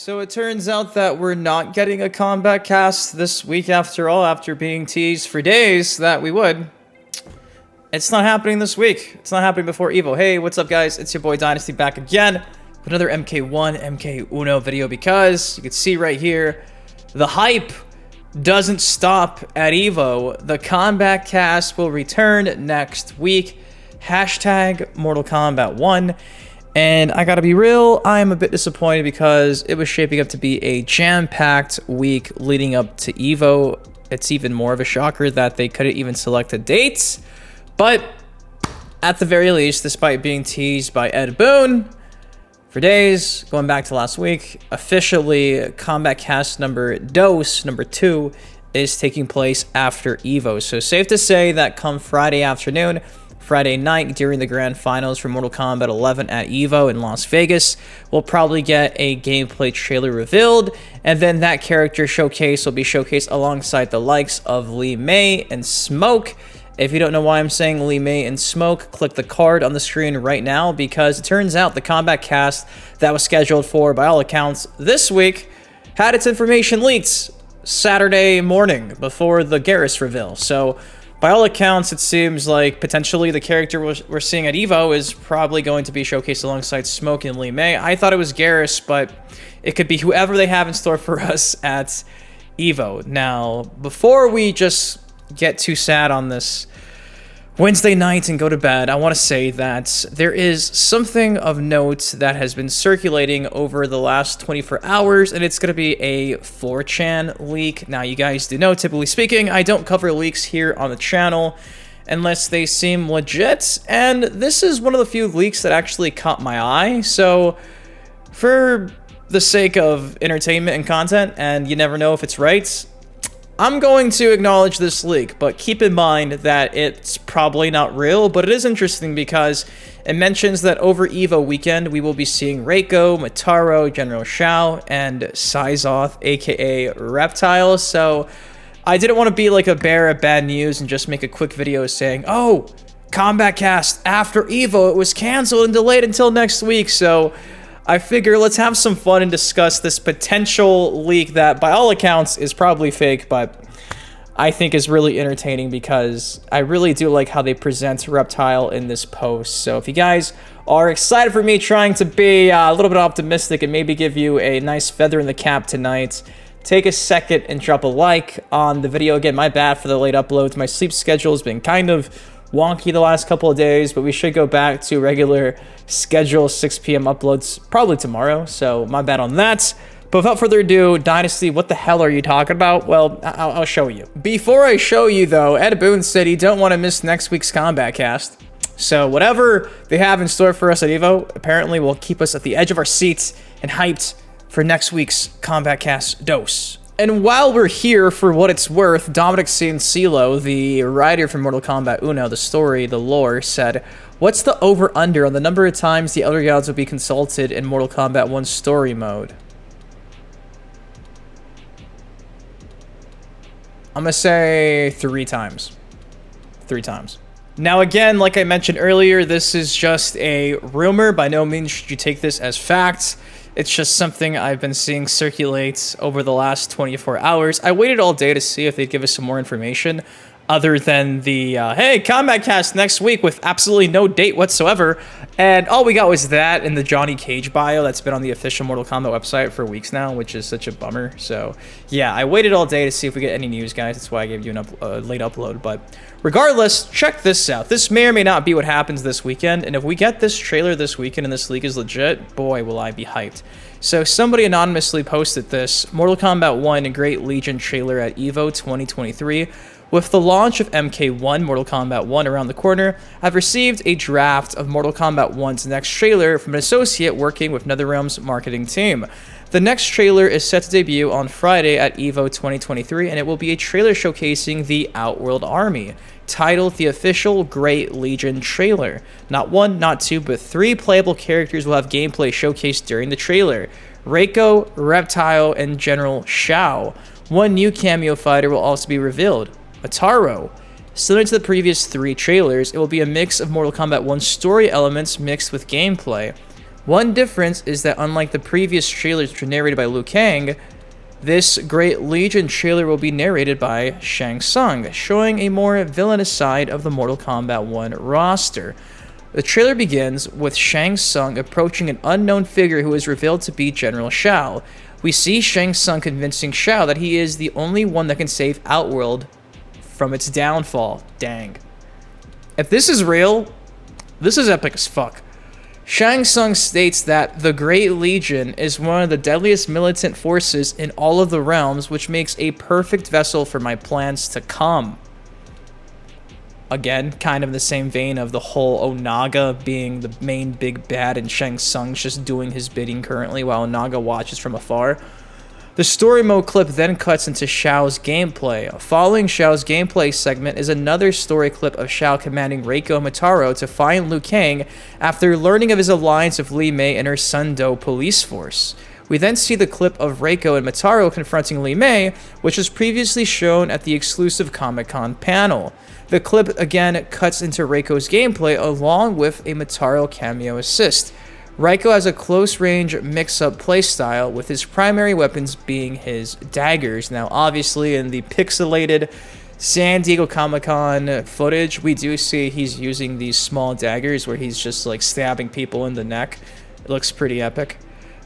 So it turns out that we're not getting a Kombat Kast this week after all, after being teased for days that we would. It's not happening this week. It's not happening before EVO. Hey, what's up guys? It's your boy Dynasty back again with another MK1, MK Uno video because you can see right here, the hype doesn't stop at EVO. The Kombat Kast will return next week. Hashtag Mortal Kombat 1. And I gotta be real, I'm a bit disappointed because it was shaping up to be a jam-packed week leading up to EVO. It's even more of a shocker that they couldn't even select a date. But at the very least, despite being teased by Boon for days, going back to last week, officially Kombat Kast number 2 is taking place after EVO. So safe to say that come Friday afternoon, Friday night during the grand finals for Mortal Kombat 11 at EVO in Las Vegas, we'll probably get a gameplay trailer revealed, and then that character showcase will be showcased alongside the likes of Li Mei and Smoke. If you don't know why I'm saying Li Mei and Smoke, click the card on the screen right now because it turns out the Kombat Kast that was scheduled for, by all accounts, this week had its information leaked Saturday morning before the Geras reveal. So by all accounts, it seems like potentially the character we're seeing at EVO is probably going to be showcased alongside Smoke and Li Mei. I thought it was Geras, but it could be whoever they have in store for us at EVO. Now, before we just get too sad on this Wednesday night and go to bed, I want to say that there is something of note that has been circulating over the last 24 hours, and it's going to be a 4chan leak. Now, you guys do know, typically speaking, I don't cover leaks here on the channel unless they seem legit, and this is one of the few leaks that actually caught my eye. So, for the sake of entertainment and content, and you never know if it's right, I'm going to acknowledge this leak, but keep in mind that it's probably not real, but it is interesting because it mentions that over EVO weekend, we will be seeing Reiko, Mataro, General Shao, and Sizoth, aka Reptile. So I didn't want to be like a bearer of bad news and just make a quick video saying, oh, Kombat Kast after EVO, it was canceled and delayed until next week. So I figure let's have some fun and discuss this potential leak that, by all accounts, is probably fake, but I think is really entertaining because I really do like how they present Reptile in this post. So if you guys are excited for me trying to be a little bit optimistic and maybe give you a nice feather in the cap tonight, take a second and drop a like on the video. Again, my bad for the late uploads. My sleep schedule has been kind of wonky the last couple of days, but we should go back to regular schedule 6 p.m. uploads probably tomorrow, so my bad on that. But without further ado, Dynasty, what the hell are you talking about? Well, I'll show you. Before I show you though, Boon said he don't want to miss next week's Kombat Kast, so whatever they have in store for us at EVO apparently will keep us at the edge of our seats and hyped for next week's Kombat Kast dose. And while we're here, for what it's worth, Dominic Ciancillo, the writer from Mortal Kombat Uno, the story, the lore, said, what's the over-under on the number of times the Elder Gods will be consulted in Mortal Kombat 1 story mode? I'm gonna say 3 times. 3 times. Now again, like I mentioned earlier, this is just a rumor. By no means should you take this as fact. It's just something I've been seeing circulate over the last 24 hours. I waited all day to see if they'd give us some more information other than the, hey, Kombat Kast next week with absolutely no date whatsoever. And all we got was that and the Johnny Cage bio that's been on the official Mortal Kombat website for weeks now, which is such a bummer. So yeah, I waited all day to see if we get any news, guys. That's why I gave you a late upload. But regardless, check this out. This may or may not be what happens this weekend. And if we get this trailer this weekend and this leak is legit, boy, will I be hyped. So somebody anonymously posted this Mortal Kombat 1 Great Legion trailer at EVO 2023. With the launch of MK1, Mortal Kombat 1 around the corner, I've received a draft of Mortal Kombat 1's next trailer from an associate working with NetherRealm's marketing team. The next trailer is set to debut on Friday at EVO 2023, and it will be a trailer showcasing the Outworld Army, titled the official Great Legion trailer. Not 1, not 2, but 3 playable characters will have gameplay showcased during the trailer. Reiko, Reptile, and General Shao. 1 new cameo fighter will also be revealed, Mataro. Similar to the previous 3 trailers, it will be a mix of Mortal Kombat 1 story elements mixed with gameplay. One difference is that unlike the previous trailers which were narrated by Liu Kang, this Great Legion trailer will be narrated by Shang Tsung, showing a more villainous side of the Mortal Kombat 1 roster. The trailer begins with Shang Tsung approaching an unknown figure who is revealed to be General Shao. We see Shang Tsung convincing Shao that he is the only one that can save Outworld from its downfall. Dang. If this is real, this is epic as fuck. Shang Tsung states that the Great Legion is one of the deadliest militant forces in all of the realms, which makes a perfect vessel for my plans to come. Again, kind of in the same vein of the whole Onaga being the main big bad and Shang Tsung's just doing his bidding currently while Onaga watches from afar. The story mode clip then cuts into Shao's gameplay. Following Shao's gameplay segment is another story clip of Shao commanding Reiko and Mataro to find Liu Kang after learning of his alliance with Li Mei and her Sun Do police force. We then see the clip of Reiko and Mataro confronting Li Mei, which was previously shown at the exclusive Comic-Con panel. The clip again cuts into Reiko's gameplay along with a Mataro cameo assist. Reiko has a close-range mix-up playstyle, with his primary weapons being his daggers. Now, obviously, in the pixelated San Diego Comic-Con footage, we do see he's using these small daggers where he's just, like, stabbing people in the neck. It looks pretty epic.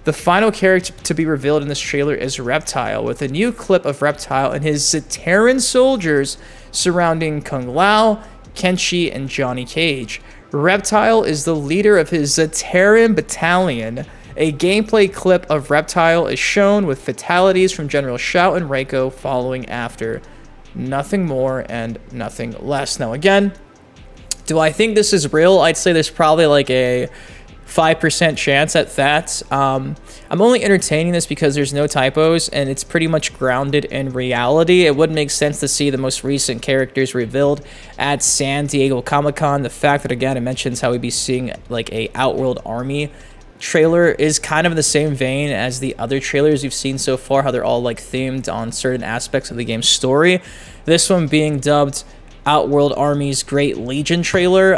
The final character to be revealed in this trailer is Reptile, with a new clip of Reptile and his Zaterran soldiers surrounding Kung Lao, Kenshi, and Johnny Cage. Reptile is the leader of his Zaterran battalion. A gameplay clip of Reptile is shown with fatalities from General Shao and Reiko following after. Nothing more and nothing less. Now again, do I think this is real? I'd say there's probably like a 5% chance at that. I'm only entertaining this because there's no typos and it's pretty much grounded in reality. It would make sense to see the most recent characters revealed at San Diego Comic-Con. The fact that, again, it mentions how we'd be seeing like a Outworld army trailer is kind of in the same vein as the other trailers we've seen so far, how they're all like themed on certain aspects of the game's story. This one being dubbed Outworld Army's Great Legion trailer.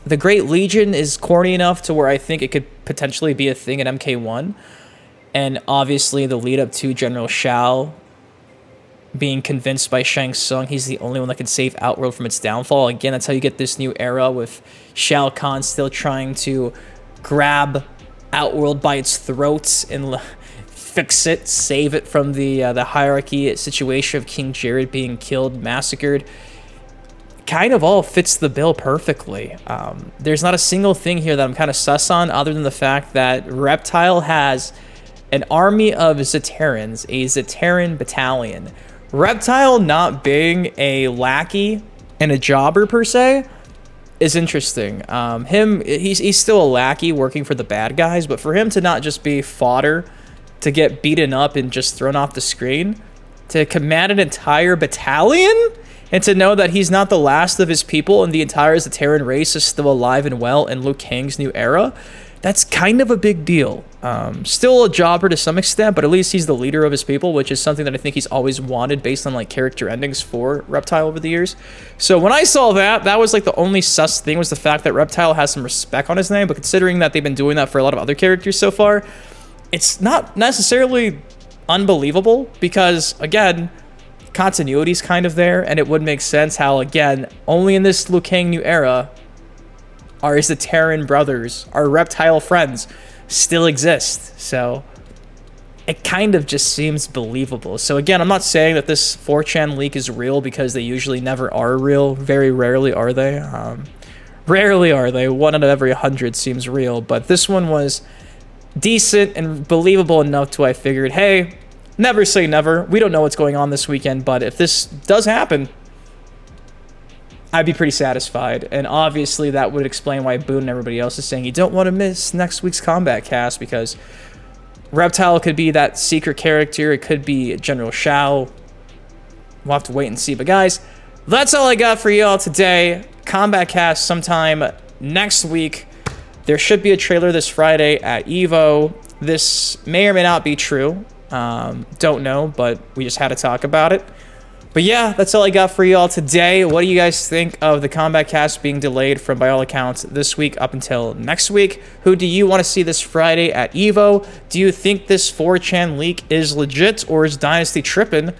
The Great Legion is corny enough to where I think it could potentially be a thing in MK1. And obviously the lead up to General Shao being convinced by Shang Tsung he's the only one that can save Outworld from its downfall. Again, that's how you get this new era with Shao Kahn still trying to grab Outworld by its throat and fix it, save it from the hierarchy situation of King Jared being killed, massacred. Kind of all fits the bill perfectly. There's not a single thing here that I'm kind of sus on other than the fact that Reptile has an army of Zaterrans, a Zaterran battalion. Reptile not being a lackey and a jobber per se is interesting. He's still a lackey working for the bad guys, but for him to not just be fodder to get beaten up and just thrown off the screen, to command an entire battalion, and to know that he's not the last of his people and the entire Zaterran race is still alive and well in Liu Kang's new era, that's kind of a big deal. Still a jobber to some extent, but at least he's the leader of his people, which is something that I think he's always wanted based on like character endings for Reptile over the years. So when I saw that, that was like the only sus thing, was the fact that Reptile has some respect on his name, but considering that they've been doing that for a lot of other characters so far, it's not necessarily unbelievable because, again, continuity's kind of there, and it would make sense how, again, only in this Liu Kang new era are his Zaterran brothers, our Reptile friends, still exist. So it kind of just seems believable. So again, I'm not saying that this 4chan leak is real because they usually never are real. Very rarely are they. Rarely are they. 1 out of every 100 seems real, but this one was decent and believable enough to I figured, hey, never say never. We don't know what's going on this weekend, but if this does happen, I'd be pretty satisfied. And obviously that would explain why Boon and everybody else is saying you don't want to miss next week's Kombat Kast, because Reptile could be that secret character. It could be General Shao. We'll have to wait and see. But guys, that's all I got for y'all today. Kombat Kast sometime next week. There should be a trailer this Friday at EVO. This may or may not be true. Don't know, but we just had to talk about it. But yeah, that's all I got for y'all today. What do you guys think of the Kombat Kast being delayed from, by all accounts, this week up until next week? Who do you want to see this Friday at EVO? Do you think this 4chan leak is legit, or is Dynasty tripping?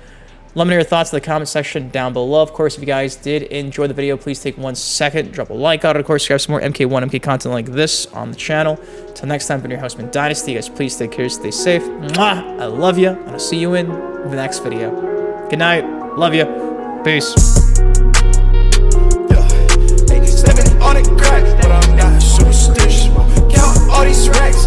Let me know your thoughts in the comment section down below. Of course, if you guys did enjoy the video, please take 1 second, drop a like on it. Of course, grab some more MK1, MK content like this on the channel. Till next time, been your host, Dynasty. You guys, please take care, stay safe. Mwah! I love you, and I'll see you in the next video. Good night. Love you. Peace. Yeah. 87 on it crack, but I'm not superstitious. Count all these racks.